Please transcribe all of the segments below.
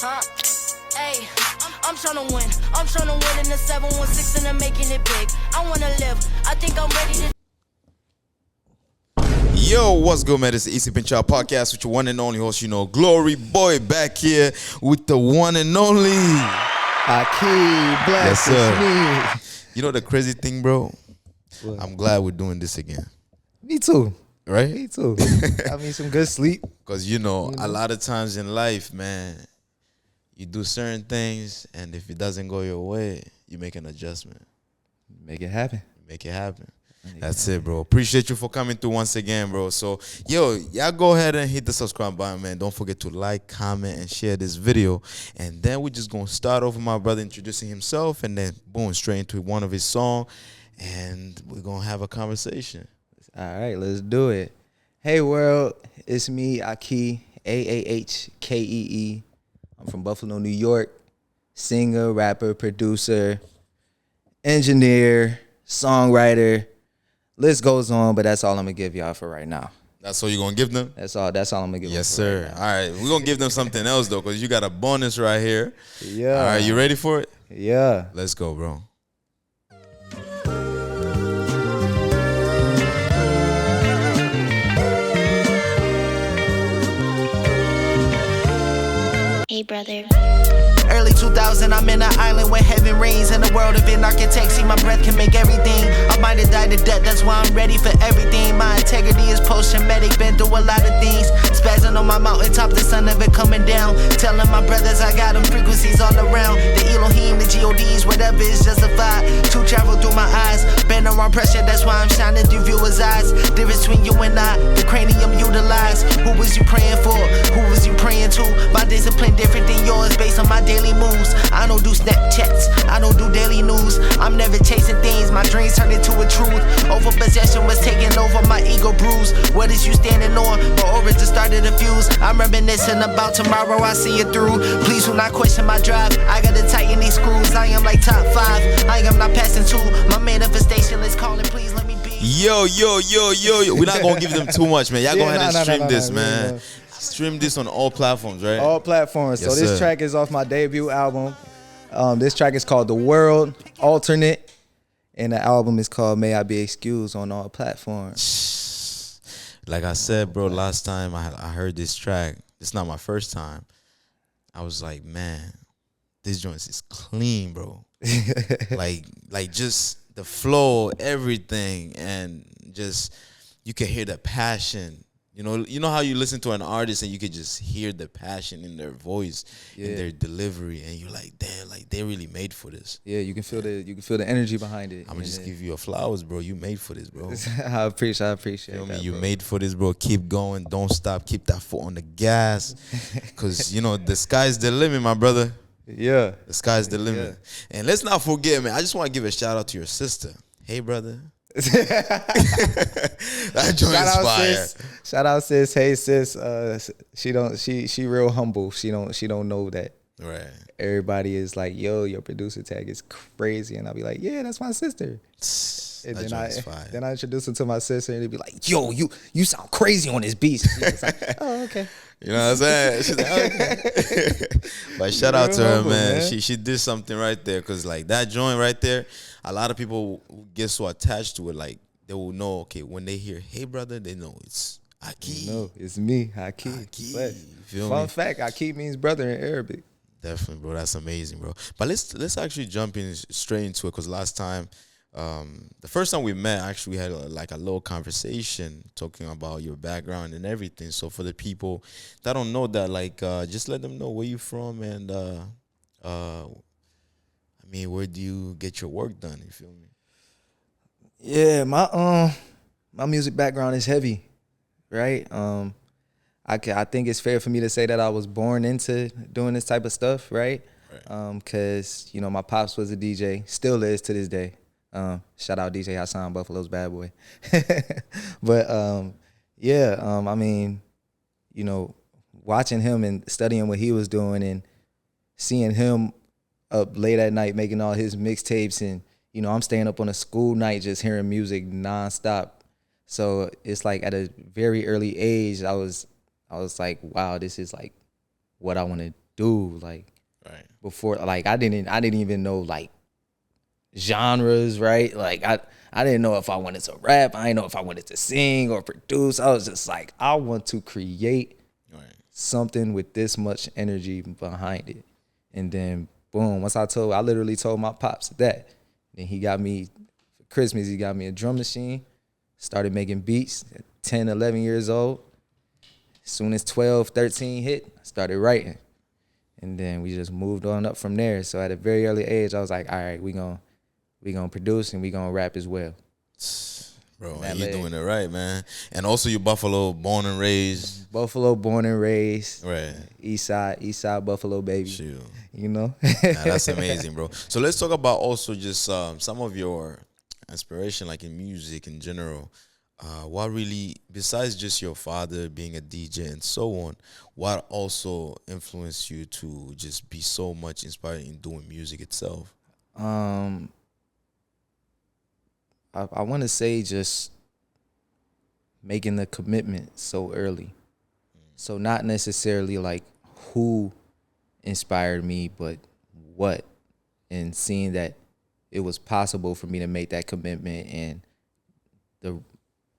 Huh? Hey, I'm tryna win. I'm tryna win in the 716 and I'm making it big. I wanna live. I think I'm ready to. Yo, what's good, man? It's the EC Pinchard Podcast with your one and only host, Glory Boy, back here with the one and only AAHKEE, Black Yes, sir. me. You know the crazy thing, bro? What? I'm glad we're doing this again. Me too. Right? Me too. I mean, some good sleep. Because, a lot of times in life, man, you do certain things, and if it doesn't go your way, you make an adjustment. Make it happen. Make it happen. That's it, bro. Appreciate you for coming through once again, bro. So, y'all go ahead and hit the subscribe button, man. Don't forget to like, comment, and share this video. And then we're just going to start off with my brother introducing himself, and then, boom, straight into one of his songs. And we're going to have a conversation. All right, let's do it. Hey, world. It's me, AAHKEE, AAHKEE. I'm from Buffalo, New York. Singer, rapper, producer, engineer, songwriter. List goes on, but that's all I'm going to give y'all for right now. That's all you're going to give them? That's all I'm going to give them. Yes, sir. Right now. All right. We're going to give them something else, though, because you got a bonus right here. Yeah. All right. You ready for it? Yeah. Let's go, bro. Hey, brother. Early 2000, I'm in an island where heaven reigns. In a world of an architect, see my breath can make everything. I might have died to death, that's why I'm ready for everything. My integrity is post-traumatic, been through a lot of things. Spazzing on my mountaintop, the sun of it coming down. Telling my brothers I got them frequencies all around. The Elohim, the GODs, whatever is justified. To travel through my eyes, been around pressure, that's why I'm shining through viewers' eyes. Difference between you and I, the cranium utilized. Who was you praying for? Who was you praying to? My discipline different than yours based on my daily moves. I don't do Snapchats, I don't do daily news. I'm never chasing things, my dreams turn into a truth. Over possession was taking over my ego bruise. What is you standing on? My origin started a fuse. I'm reminiscing about tomorrow, I see it through. Please do not question my drive. I gotta tighten these screws. I am like top 5. I am not passing 2. My manifestation is calling, please let me be. Yo. We're not going to give them too much, man. Y'all go ahead and stream this, man. Yeah. Stream this on all platforms, right? All platforms. Yes, so this sir. track is off my debut album. This track is called The World Alternate. And the album is called May I Be Excused on all platforms. Like I said, bro, last time I heard this track, it's not my first time. I was like, man, this joint is clean, bro. like just the flow, everything, and just you can hear the passion. You know how you listen to an artist and you could just hear the passion in their voice, in their delivery, and you're like, damn, like they really made for this. Yeah, you can feel the energy behind it. I'm gonna just give you your flowers, bro. You made for this, bro. I appreciate Feel me? that, You bro. made for this, bro. Keep going. Don't stop. Keep that foot on the gas. Because, the sky's the limit, my brother. Yeah. The sky's the limit. And let's not forget, man, I just want to give a shout out to your sister. Hey, brother. That joint is fire. Shout out sis. Hey sis. She real humble. She don't know that. Right. Everybody is like, yo, your producer tag is crazy. And I'll be like, yeah, that's my sister. And That joint is fire. then I introduce her to my sister and they'd be like, yo, you sound crazy on this beat. It's like, oh, okay. You know what I'm saying? She's like, okay. But shout out to her, humble, man. man. She did something right there. Because, like, that joint right there, a lot of people who get so attached to it, like, they will know, okay, when they hear, hey, brother, they know it's AAHKEE. No, it's me, AAHKEE. AAHKEE. But You feel fun me? fact, AAHKEE means brother in Arabic. Definitely, bro. That's amazing, bro. But let's actually jump in straight into it, because last time, the first time we met, actually, we had a little conversation talking about your background and everything. So for the people that don't know that, like, just let them know where you from and, where do you get your work done? You feel me? Yeah, my music background is heavy, right? I think it's fair for me to say that I was born into doing this type of stuff, right? Because my pops was a DJ, still is to this day. Shout out DJ Hassan, Buffalo's bad boy. But watching him and studying what he was doing and seeing him up late at night making all his mixtapes, and I'm staying up on a school night just hearing music nonstop. So it's like at a very early age, I was like, wow, this is like what I want to do. Like Right. before, like I didn't even know like genres, right? Like I didn't know if I wanted to rap. I didn't know if I wanted to sing or produce. I was just like, I want to create Right. something with this much energy behind it. And then boom, once I literally told my pops that. Then he got me, for Christmas, he got me a drum machine. Started making beats at 10, 11 years old. As soon as 12, 13 hit, I started writing. And then we just moved on up from there. So at a very early age, I was like, all right, we gonna produce and we gonna rap as well. Bro, That and you're leg. doing it right, man. And also you Buffalo, born and raised. Buffalo, born and raised. Right. East side Buffalo, baby. Shoot. You know? Nah, that's amazing, bro. So let's talk about also just some of your inspiration, like in music in general. What really, besides just your father being a DJ and so on, what also influenced you to just be so much inspired in doing music itself? I want to say just making the commitment so early. So not necessarily like who inspired me, but what, and seeing that it was possible for me to make that commitment, and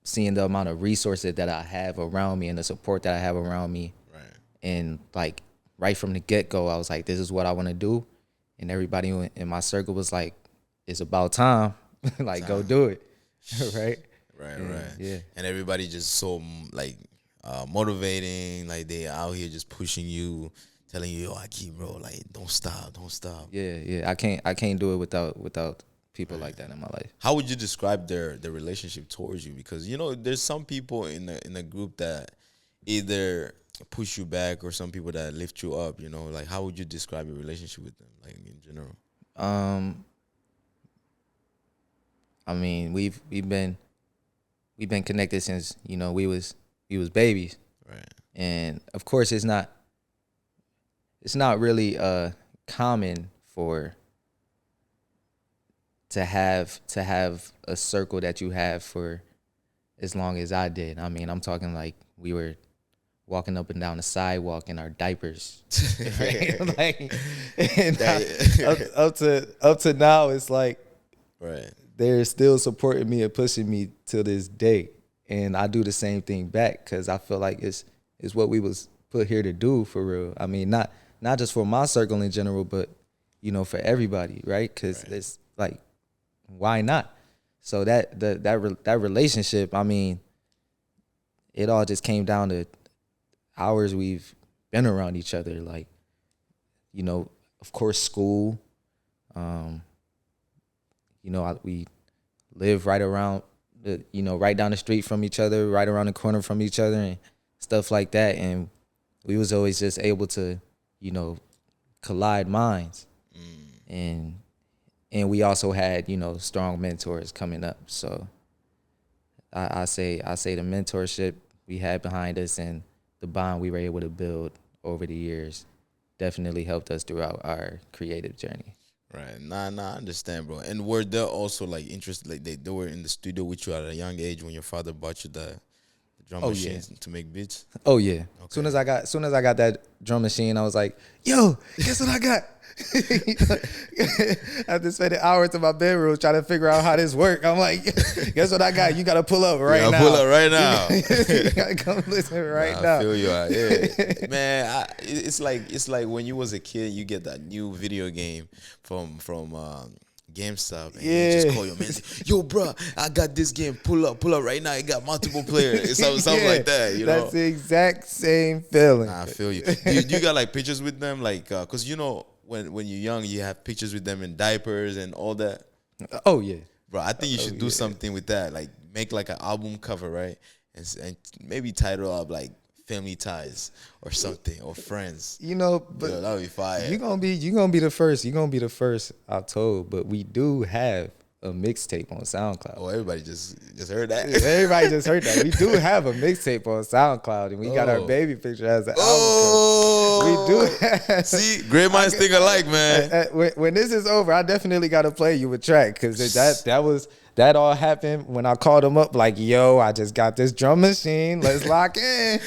seeing the amount of resources that I have around me and the support that I have around me. Right. And like right from the get-go, I was like, this is what I want to do. And everybody in my circle was like, it's about time. Like, go do it. Right? Right, Yeah, right. yeah. And everybody just so like motivating, like they out here just pushing you, telling you, yo, AAHKEE, bro, like don't stop. Yeah. I can't do it without people like that in my life. How would you describe their relationship towards you? Because you know, there's some people in a group that either push you back or some people that lift you up. You know, like how would you describe your relationship with them, like in general? I mean, we've been connected since, you know, we was babies. Right. And of course it's not really common to have a circle that you have for as long as I did. I mean, I'm talking like we were walking up and down the sidewalk in our diapers. Right? Like, and up to now, it's like Right. they're still supporting me and pushing me to this day. And I do the same thing back because I feel like it's what we was put here to do, for real. I mean, not just for my circle in general, but, you know, for everybody, right? Because it's like, why not? So that relationship, I mean, it all just came down to hours we've been around each other. Like, you know, of course, school. You know, we live right around, right down the street from each other, right around the corner from each other and stuff like that. And we was always just able to, you know, collide minds. And we also had, you know, strong mentors coming up. So I say the mentorship we had behind us and the bond we were able to build over the years definitely helped us throughout our creative journey. Right. Nah, I understand, bro. And were they also like interested, like they were in the studio with you at a young age when your father bought you the drum machines to make beats? Oh yeah. Okay. Soon as I got that drum machine, I was like, yo, guess what I got? After spending hours in my bedroom trying to figure out how this work, I'm like, guess what I got? You gotta pull up right now. Pull up right now. You gotta come listen right now. I feel you out. Yeah. Man, it's like when you was a kid, you get that new video game from GameStop, and you just call your man and say, yo, bro, I got this game. Pull up right now. It got multiple players. Something like that, you know? That's the exact same feeling. Nah, I feel you. You got like pictures with them? Like, because you know, when you're young, you have pictures with them in diapers and all that. Oh, yeah. Bro, I think you should do something with that. Like, make like an album cover, right? And maybe title up like Family Ties or something, or Friends. You know, but that would be fire. You're gonna be the first. You're gonna be the first, I'm told. But we do have a mixtape on SoundCloud. Oh, everybody just heard that. Everybody just heard that. We do have a mixtape on SoundCloud, and we got our baby picture as an album cover. We do have. See, great minds think alike, man. When this is over, I definitely got to play you a track, because that all happened when I called him up like, yo, I just got this drum machine. Let's lock in.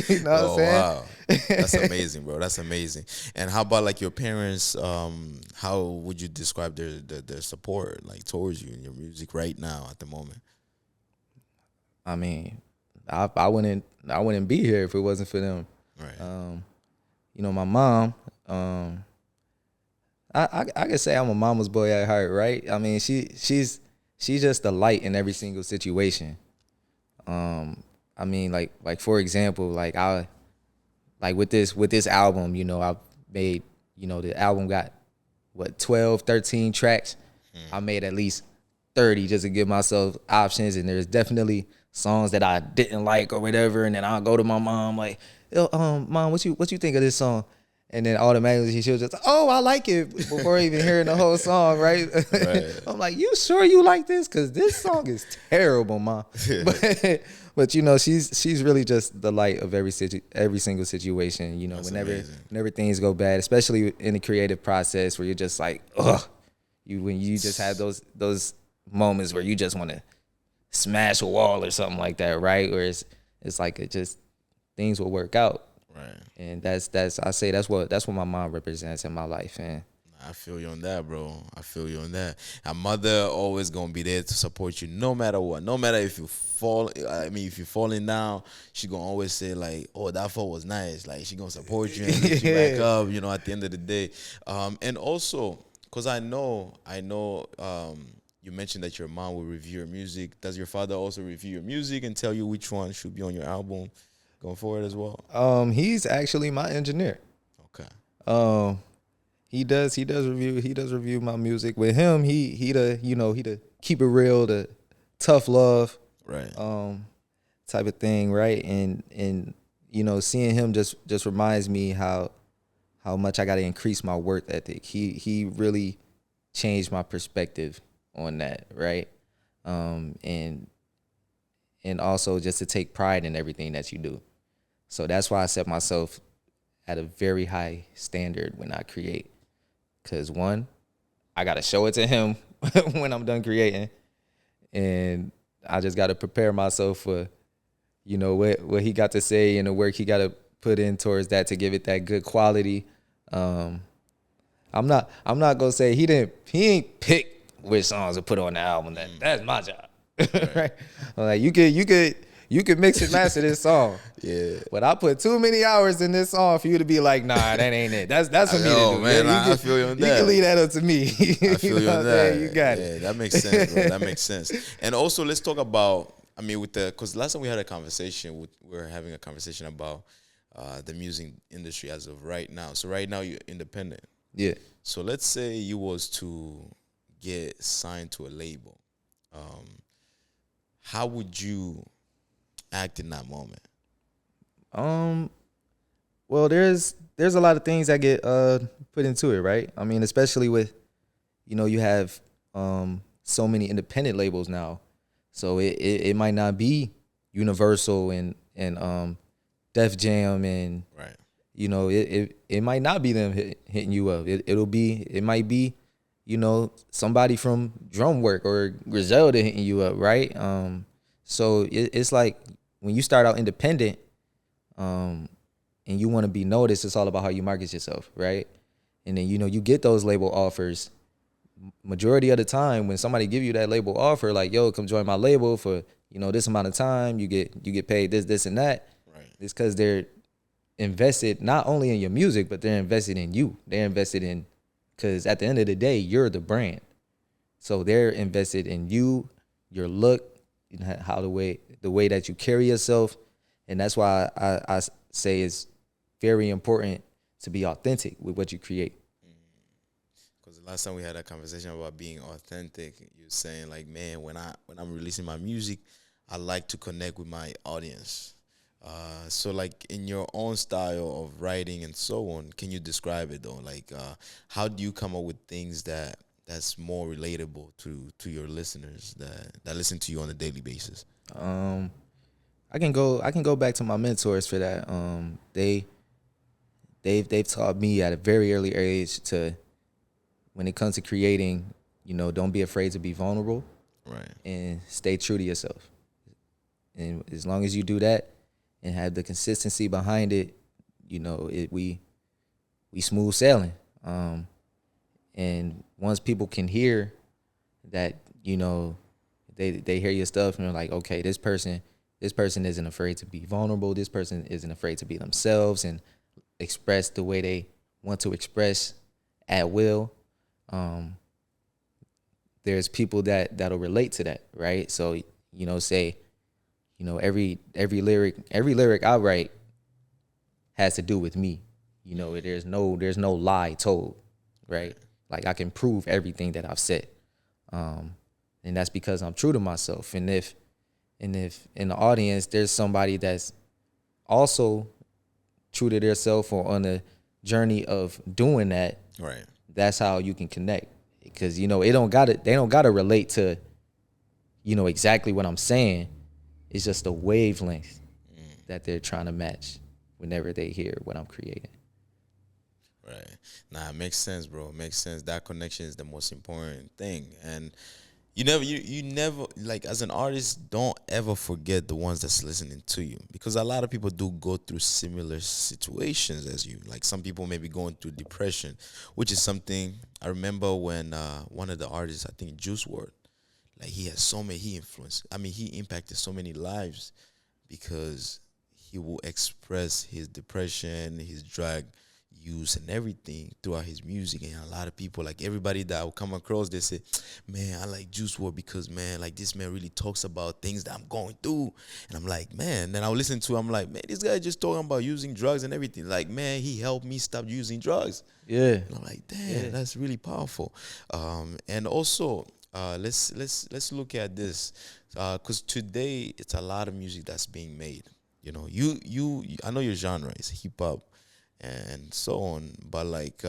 You know what I'm saying? Wow. That's amazing, bro. That's amazing. And how about like your parents? How would you describe their support like towards you in your music right now at the moment? I mean, I wouldn't be here if it wasn't for them. Right. You know, my mom. I could say I'm a mama's boy at heart, right? I mean, she's just a light in every single situation. I mean, like for example, like with this album, you know, I made, you know, the album got what 12, 13 tracks. I made at least 30 just to give myself options, and there's definitely songs that I didn't like or whatever, and then I'll go to my mom like, yo, mom, what you think of this song? And then automatically she'll just, oh, I like it before even hearing the whole song, right? Right. I'm like, you sure you like this? Because this song is terrible, mom. But you know, she's really just the light of every single situation. You know, That's whenever amazing. things go bad, especially in the creative process where you're just like, ugh, when you just have those moments where you just want to smash a wall or something like that, right? Where it's like it just things will work out. Right. And that's what my mom represents in my life. And I feel you on that, bro. I feel you on that. A mother always gonna be there to support you no matter what. No matter if you fall, I mean, if you're falling down, she gonna always say like, "Oh, that fall was nice." Like she gonna support you and get you back up. You know, at the end of the day. And also, cause I know, you mentioned that your mom will review your music. Does your father also review your music and tell you which one should be on your album going forward as well? he's actually my engineer. Okay. He does review my music. With him, he the keep it real, the tough love Right. type of thing, right? And you know, seeing him just reminds me how much I got to increase my work ethic. He really changed my perspective on that, right? And also just to take pride in everything that you do. So that's why I set myself at a very high standard when I create. Because one, I got to show it to him when I'm done creating. And I just got to prepare myself for, you know, what he got to say and the work he got to put in towards that to give it that good quality. I'm not gonna say he ain't pick which songs to put on the album. That's my job. Right? Like you could mix and master this song. Yeah. But I put too many hours in this song for you to be like, nah, that ain't it. That's for me to know, do. man. You I feel you on You that. can leave that up to me. I feel you on that. You got Yeah, it. that makes sense, bro. That makes sense. And also, let's talk about. I mean, because last time we had a conversation, we were having a conversation about the music industry as of right now. So right now you're independent. Yeah. So let's say you was to get signed to a label. How would you act in that moment? Well, there's a lot of things that get put into it, right? I mean, especially with, you know, you have so many independent labels now, so it might not be Universal and Def Jam and Right. you know it might not be them hitting you up. It might be, you know, somebody from Drum Work or Griselda hitting you up, right? So it's like when you start out independent, and you want to be noticed, it's all about how you market yourself, right? And then, you know, you get those label offers. Majority of the time when somebody give you that label offer, like, yo, come join my label for, you know, this amount of time, you get paid this and that. Right. It's because they're invested not only in your music, but they're invested in you. They're invested in, because at the end of the day, you're the brand. So they're invested in you, your look, how the way that you carry yourself. And that's why I say it's very important to be authentic with what you create. Because the last time we had a conversation about being authentic, you were saying like, man, when I'm releasing my music, I like to connect with my audience. So like in your own style of writing and so on, can you describe it though? Like, how do you come up with things that's more relatable to your listeners that listen to you on a daily basis? I can go back to my mentors for that. They've taught me at a very early age to, when it comes to creating, you know, don't be afraid to be vulnerable, Right. and stay true to yourself. And as long as you do that and have the consistency behind it, you know, we smooth sailing. And once people can hear that, you know, they hear your stuff and they're like, okay, this person isn't afraid to be vulnerable. This person isn't afraid to be themselves and express the way they want to express at will. There's people that'll relate to that, right? So, you know, say, you know, every lyric I write has to do with me. You know, there's no lie told, right? Like I can prove everything that I've said. And that's because I'm true to myself. And if in the audience there's somebody that's also true to themselves or on a journey of doing that, Right. that's how you can connect. Because, you know, they don't gotta relate to, you know, exactly what I'm saying. It's just a wavelength that they're trying to match whenever they hear what I'm creating. Right. Nah, it makes sense, bro. It makes sense. That connection is the most important thing. And you never like, as an artist, don't ever forget the ones that's listening to you, because a lot of people do go through similar situations as you. Like some people may be going through depression, which is something I remember when one of the artists, I think Juice WRLD, like he impacted so many lives because he will express his depression, his drug use and everything throughout his music. And a lot of people, like everybody that I will come across, they say, man, I like Juice WRLD because, man, like this man really talks about things that I'm going through. And I'm like, man, then I'll listen to him, I'm like, man, this guy just talking about using drugs and everything. Like, man, he helped me stop using drugs. Yeah. And I'm like, damn, that's really powerful. And also, let's look at this, because today it's a lot of music that's being made. You know, I know your genre is hip hop and so on, but like,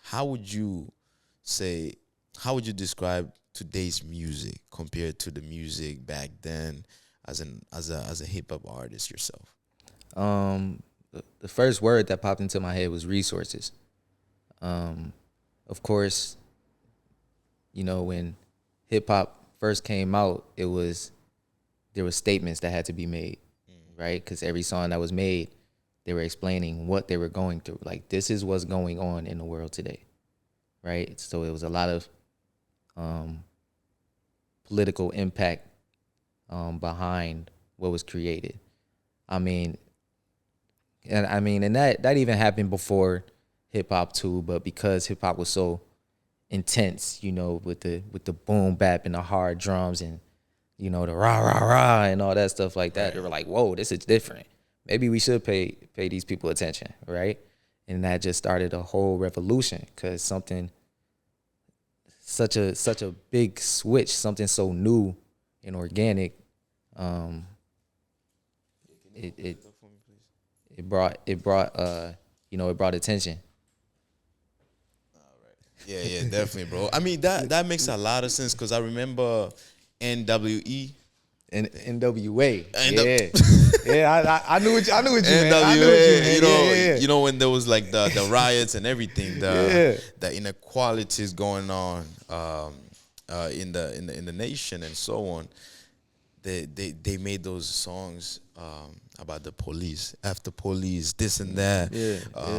how would you describe today's music compared to the music back then, as a hip hop artist yourself? The first word that popped into my head was resources. Of course, you know, when hip hop first came out, there was statements that had to be made, right? Because every song that was made, they were explaining what they were going through. Like, this is what's going on in the world today, right? So it was a lot of political impact behind what was created. And that even happened before hip hop too. But because hip hop was so intense, you know, with the boom bap and the hard drums and, you know, the rah rah rah and all that stuff like that, They were like, whoa, this is different. Maybe we should pay these people attention, right? And that just started a whole revolution, because such a big switch, something so new and organic, it brought attention. Yeah, definitely, bro. I mean, that makes a lot of sense, because I remember NWE. And NWA. I knew what you meant. NWA, you know, when there was like the riots and everything, the inequalities going on in the nation and so on. They made those songs about the police, after police, this and that.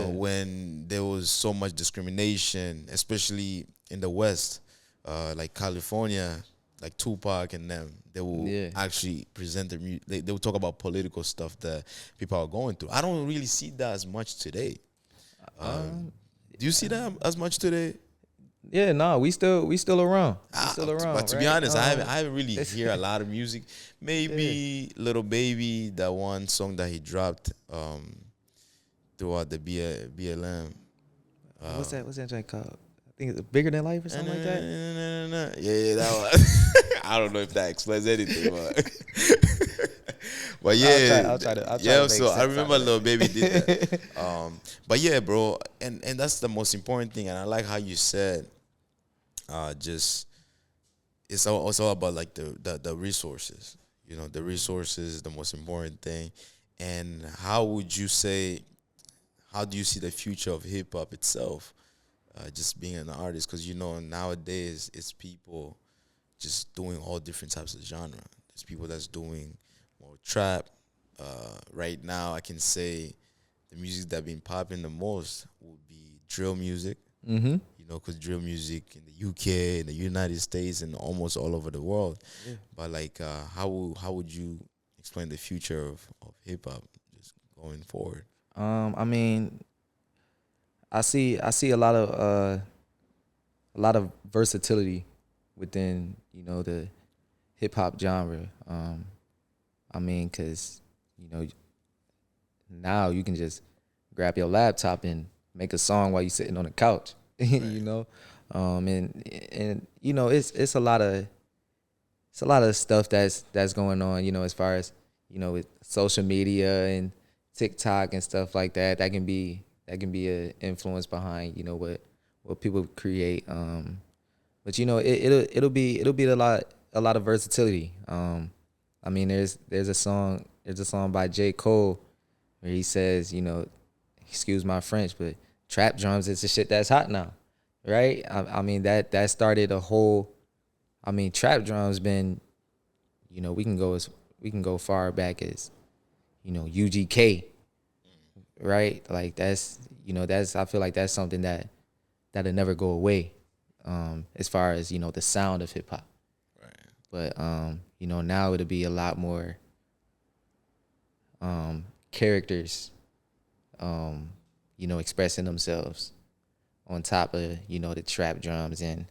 When there was so much discrimination, especially in the West, like California, like Tupac and them, they will actually present they will talk about political stuff that people are going through. I don't really see that as much today. Do you see that as much today? Yeah, no, we still around. We still around. But to be honest, I haven't really hear a lot of music. Maybe Little Baby, that one song that he dropped throughout the BLM. What's that joint called? I think it's Bigger Than Life or something like that. Yeah, that one. I don't know if that explains anything, but yeah, I'll try to yeah. make So I sense remember out of Lil Baby did that. But yeah, bro, and that's the most important thing. And I like how you said, just it's all about like the resources. You know, the resources is the most important thing. And how do you see the future of hip hop itself? Just being an artist, because you know nowadays it's people just doing all different types of genre. There's people that's doing more trap. Right now, I can say the music that been popping the most would be drill music. Mm-hmm. You know, because drill music in the UK, in the United States, and almost all over the world. Yeah. But like, how would you explain the future of hip hop just going forward? I mean, I see a lot of versatility within, you know, the hip hop genre. I mean, cause you know, now you can just grab your laptop and make a song while you're sitting on the couch. You know, and you know, it's a lot of stuff that's going on. You know, as far as, you know, with social media and TikTok and stuff like that, that can be an influence behind, you know, what people create. But you know, it'll be a lot of versatility. I mean, there's a song by J. Cole where he says, you know, excuse my French, but trap drums is the shit that's hot now, right? I mean, that started a whole. I mean, trap drums been, you know, we can go far back as, you know, UGK, right? Like that's, you know, I feel like that's something that'll never go away, as far as, you know, the sound of hip hop. Right. But you know, now it'll be a lot more characters, you know, expressing themselves on top of, you know, the trap drums and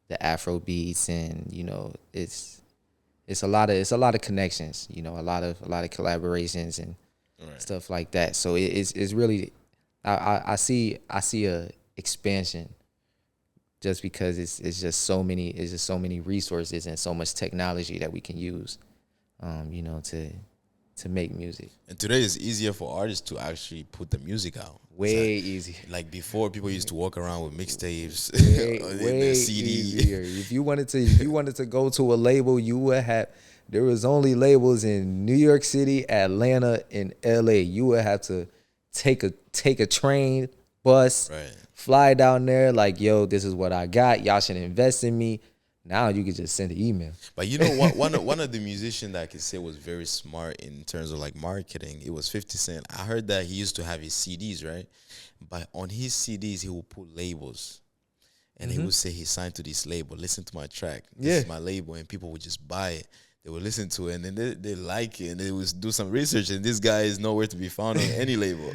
the Afro beats, and you know, it's a lot of connections, you know, a lot of collaborations and stuff like that. So it's really, I see a expansion, just because it's just so many resources and so much technology that we can use, you know, to make music. And today it's easier for artists to actually put the music out. Way easier. Like before, people used to walk around with mixtapes, way CD. easier. If you wanted to go to a label, you would have. There was only labels in New York City, Atlanta, and LA. You would have to take a train, bus, Right. fly down there. Like, yo, this is what I got. Y'all should invest in me. Now you can just send an email. But you know, one of the musicians that I could say was very smart in terms of like marketing, it was 50 Cent. I heard that he used to have his CDs, right? But on his CDs, he would put labels. And he would say he signed to this label. Listen to my track. This is my label. And people would just buy it. They would listen to it, and then they like it, and they would do some research, and this guy is nowhere to be found on any label.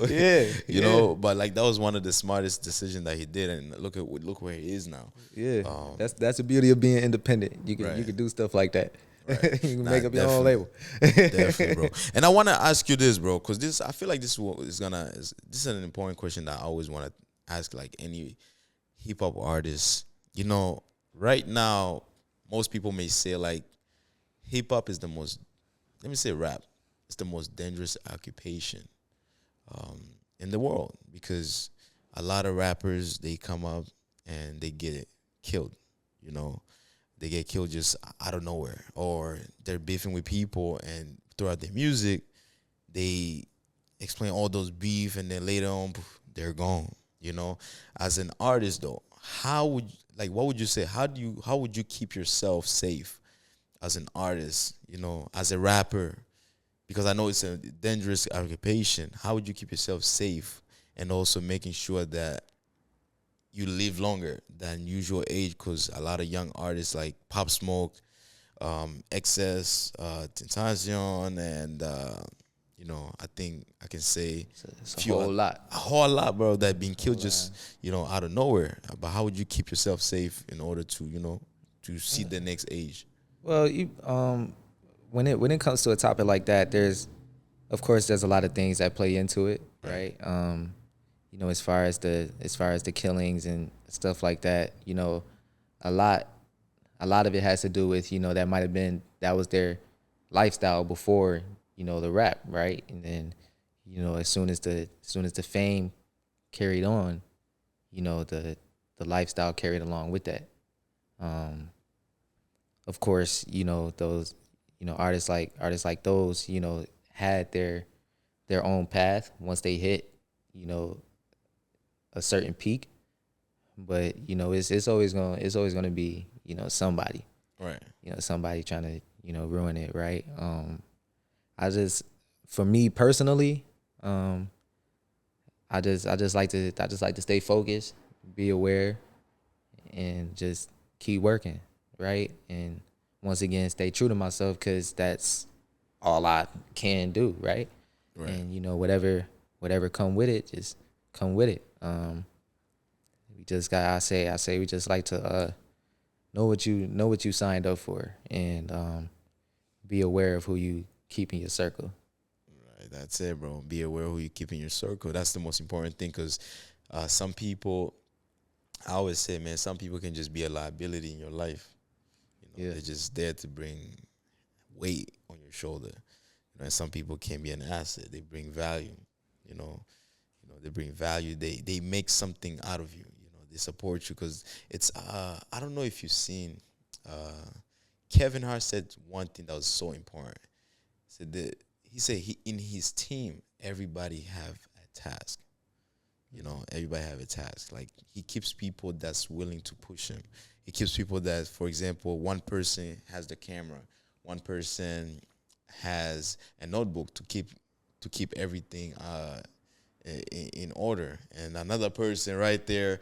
You know, but like that was one of the smartest decisions that he did, and look where he is now. Yeah, that's the beauty of being independent. You can do stuff like that. Right. You can make up your own Definitely. label. Definitely, bro. And I want to ask you this, bro, because I feel like this is an important question that I always want to ask, like any hip hop artist. You know, right now, most people may say like, hip hop is rap. It's the most dangerous occupation in the world, because a lot of rappers, they come up and they get killed. You know, they get killed just out of nowhere, or they're beefing with people, and throughout their music, they explain all those beef, and then later on, they're gone. You know, as an artist though, what would you say? How would you keep yourself safe as an artist, you know, as a rapper? Because I know it's a dangerous occupation. How would you keep yourself safe, and also making sure that you live longer than usual age? Because a lot of young artists like Pop Smoke, Excess, Tentacion, and you know, I think I can say It's a whole lot, bro, that been killed just, you know, out of nowhere. But how would you keep yourself safe in order to, you know, to see the next age? Well, when it comes to a topic like that, there's a lot of things that play into it, right? You know, as far as the killings and stuff like that, you know, a lot of it has to do with, you know, that was their lifestyle before, you know, the rap, right? And then, you know, as soon as the fame carried on, you know, the lifestyle carried along with that. Of course, you know, those, you know, artists like those, you know, had their own path once they hit, you know, a certain peak. But, you know, it's always gonna be, you know, somebody. Right. You know, somebody trying to, you know, ruin it, right? For me personally, I just like to stay focused, be aware, and just keep working, right? And once again, stay true to myself, because that's all I can do, right? Right. And you know, whatever come with it, just come with it. We just got, I say we just like to know what you signed up for, and be aware of who you keep in your circle. Right, that's it, bro. Be aware who you keep in your circle. That's the most important thing, because some people, I always say, man, some people can just be a liability in your life. You know, Yeah. they're just there to bring weight on your shoulder. You know, and some people can be an asset. They bring value. You know, they bring value. They make something out of you. You know, they support you, because it's I don't know if you've seen. Kevin Hart said one thing that was so important. He said in his team, everybody have a task. You know, everybody have a task. Like, he keeps people that's willing to push him. He keeps people that, for example, one person has the camera, one person has a notebook to keep everything in order, and another person right there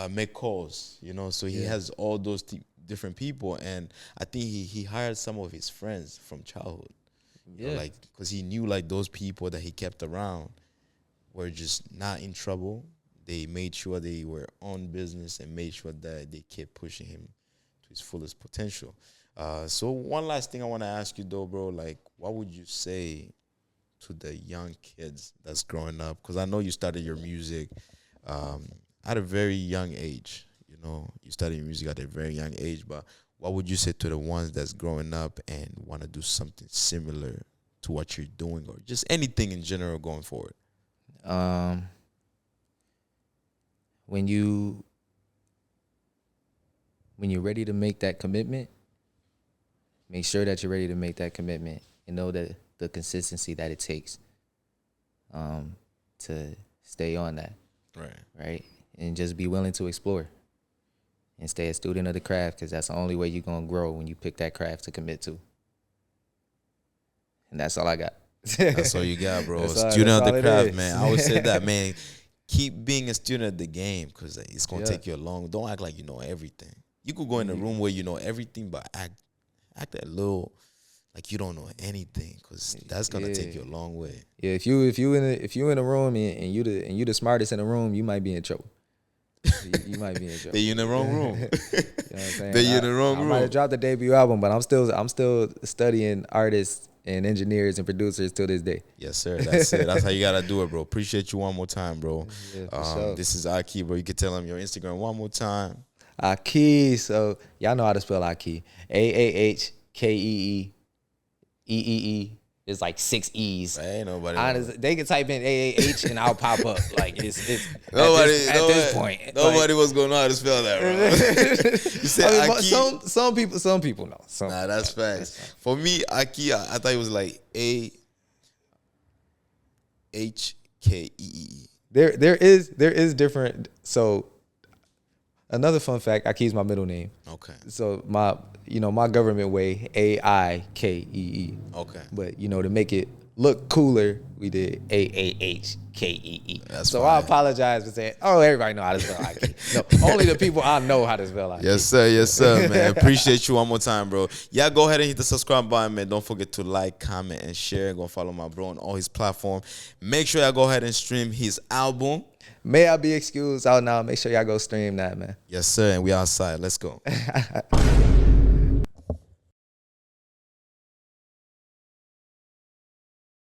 make calls. You know, so he has all those different people, and I think he hired some of his friends from childhood. You know, like, because he knew, like, those people that he kept around were just not in trouble. They made sure they were on business and made sure that they kept pushing him to his fullest potential. So one last thing I want to ask you, though, bro, like, what would you say to the young kids that's growing up? Because I know you started your music at a very young age. You know, you started your music at a very young age, but what would you say to the ones that's growing up and want to do something similar to what you're doing, or just anything in general going forward? When you're ready to make that commitment, make sure that you're ready to make that commitment, and know that the consistency that it takes to stay on that, right? And just be willing to explore and stay a student of the craft, because that's the only way you're going to grow, when you pick that craft to commit to. And that's all I got. That's all you got, bro. That's Student all of the it craft, is. man. I always say that, man. Keep being a student of the game, because it's going to take you a long. Don't act like you know everything. You could go in a room where you know everything, but act a little like you don't know anything, because that's going to take you a long way. Yeah, if you in a room and you the smartest in the room, you might be in trouble. You might be in trouble. But you're in the wrong room. You know what I'm saying? But you're in the wrong I room. might have dropped the debut album, but I'm still studying artists and engineers and producers till this day. Yes, sir. That's it. That's how you gotta do it, bro. Appreciate you one more time, bro. Yeah, for sure. This is AAHKEE, bro. You can tell them your Instagram one more time. AAHKEE. So y'all know how to spell AAHKEE. AAHKEE. EEE. It's like 6 E's. Ain't nobody. Honestly, they can type in AAH and I'll pop up. Like it's Nobody. at this point. Nobody was gonna know how to spell that, bro. You said I mean, AAHKEE. some people know. Nah, that's facts. For me, AAHKEE, I thought it was like AAHKEE. There is different. So another fun fact, AAHKEE is my middle name. Okay. So my government way, AIKEE. Okay. But to make it look cooler, we did AAHKEE. That's so fine. I apologize for saying, everybody know how to spell AAHKEE. No, only the people I know how to spell AAHKEE. Yes, sir, man. Appreciate you one more time, bro. Yeah, go ahead and hit the subscribe button, man. Don't forget to like, comment, and share. Go follow my bro on all his platforms. Make sure y'all go ahead and stream his album. May I Be Excused out now. Make sure y'all go stream that, man. Yes, sir. And we outside. Let's go.